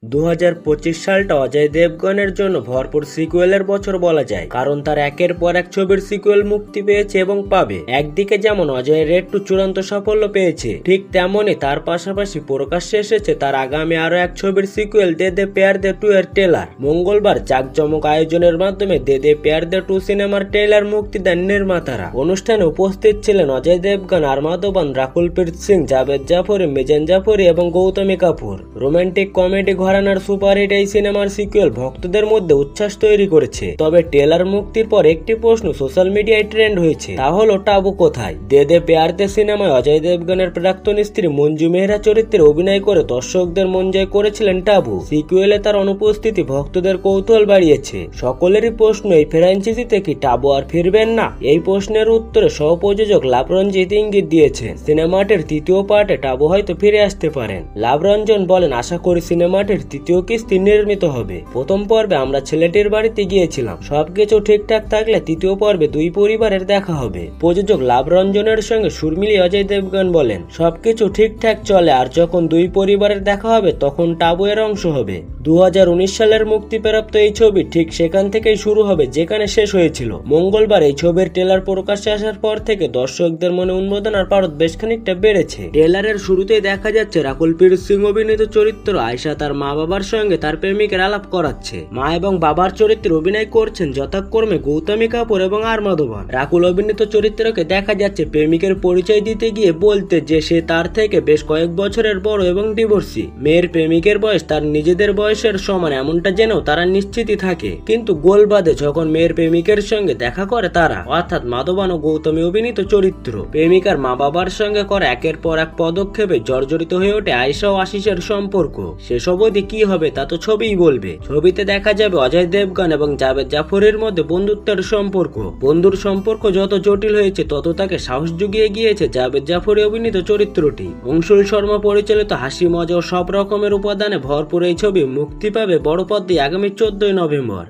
2025 সালটা অজয় দেবগনের জন্য ভরপুর সিকুয়েলের বছর বলা যায়, কারণ তার একের পর এক ছবির সিকুয়েল মুক্তি পেয়েছে এবং পাবে। একদিকে যেমন অজয় রেড 2 চূড়ান্ত সাফল্য পেয়েছে, ঠিক তেমনই তার পাশাপাশি প্রকাশ্যে এসেছে তার আগামী আরো এক ছবির সিকুয়েল দে দে প্যার দে 2 এর ট্রেলার। মঙ্গলবার জাঁকজমক আয়োজনের মাধ্যমে দে দে প্যার দে 2 সিনেমার ট্রেলার মুক্তি দেন নির্মাতারা। অনুষ্ঠানে উপস্থিত ছিলেন অজয় দেবগন, আরমাদবান, রাকুল প্রীত সিং, জাভেদ জাফরি, মিজান জাফরি এবং গৌতমী কাপুর। রোমান্টিক কমেডি ঘরানার সুপারহিট এই সিনেমার সিকুয়েল ভক্তদের মধ্যে উচ্ছ্বাস তৈরি করেছে। তবে ট্রেলার মুক্তির পর একটি প্রশ্ন সোশ্যাল মিডিয়ায় ট্রেন্ড হয়েছে, তা হলো টাবু কোথায়। দে দে প্যার দে সিনেমায় অজয় দেবগনের প্রাক্তন স্ত্রী মঞ্জু মেহরা চরিত্রে অভিনয় করে দর্শকদের মন জয় করেছিলেন টাবু। সিকুয়েলে তার অনুপস্থিতি ভক্তদের কৌতূহল বাড়িয়েছে। সকলেরই প্রশ্ন, এই ফ্র্যাঞ্চাইজিতে কি টাবু আর ফিরবেন না? এই প্রশ্নের উত্তরে সহ-প্রযোজক লাভরঞ্জিত ইঙ্গিত দিয়েছেন, সিনেমাটির তৃতীয় পার্টে টাবু হয়তো ফিরে আসতে পারেন। লাভরঞ্জন বলেন, আশা করি সিনেমাটির তৃতীয় কিস্তি নির্মিত হবে। প্রথম পর্বে আমরা ছেলেটির বাড়িতে গিয়েছিলাম, সবকিছু ঠিকঠাক থাকলে তৃতীয় পর্বে দুই পরিবারের দেখা হবে। প্রযোজক লাভরঞ্জনের সঙ্গে সুর মিলিয়ে অজয় দেবগন বলেন, সবকিছু ঠিকঠাক চলে, আর যখন দুই পরিবারের দেখা হবে তখন টাবু এর অংশ হবে। 2019 সালের মুক্তিপ্রাপ্ত এই ছবি ঠিক সেখান থেকেই শুরু হবে যেখানে শেষ হয়েছিল। মঙ্গলবার এই ছবির ট্রেলার প্রকাশ্যে আসার পর থেকে দর্শকদের মনে উন্মাদনার পারদ বেশ খানিকটা বেড়েছে। ট্রেলারের শুরুতেই দেখা যাচ্ছে রাকুল প্রীত সিং অভিনীত চরিত্র আয়শা তার মা বাবার সঙ্গে তার প্রেমিকের আলাপ করাচ্ছে। মা এবং বাবার চরিত্রে অভিনয় করছেন যথাক্রমে গৌতমী কাপুর এবং আরমাদবান। রাকুল অভিনীত চরিত্রকে দেখা যাচ্ছে প্রেমিকের পরিচয় দিতে গিয়ে বলতে যে সে তার থেকে বেশ কয়েক বছরের বড় এবং ডিভোর্সি। মেয়ের প্রেমিকের বয়স তার নিজেদের বয়সের সমান, এমনটা জেনেও তারা নিশ্চিতই থাকে। কিন্তু গোল বাদে যখন মেয়ের প্রেমিকের সঙ্গে দেখা করে তারা, অর্থাৎ মাধবান ও গৌতমী অভিনীত চরিত্র, প্রেমিকার মা বাবার সঙ্গে করে একের পর এক পদক্ষেপে জর্জরিত হয়ে ওঠে আয়েশা ও আশিসের সম্পর্ক। সেসব অবধি কি হবে তা তো ছবিই বলবে। ছবিতে দেখা যাবে অজয় দেবগন এবং জাভেদ জাফরির মধ্যে বন্ধুত্বের সম্পর্ক। বন্ধুর সম্পর্ক যত জটিল হয়েছে তত তাকে সাহস জুগিয়ে গিয়েছে জাভেদ জাফরি অভিনীত চরিত্রটি। অংশুল শর্মা পরিচালিত হাসি মজা ও সব রকমের উপাদানে ভরপুর এই ছবি মুক্তি পাবে বড় পর্দায় আগামী 14 নভেম্বর।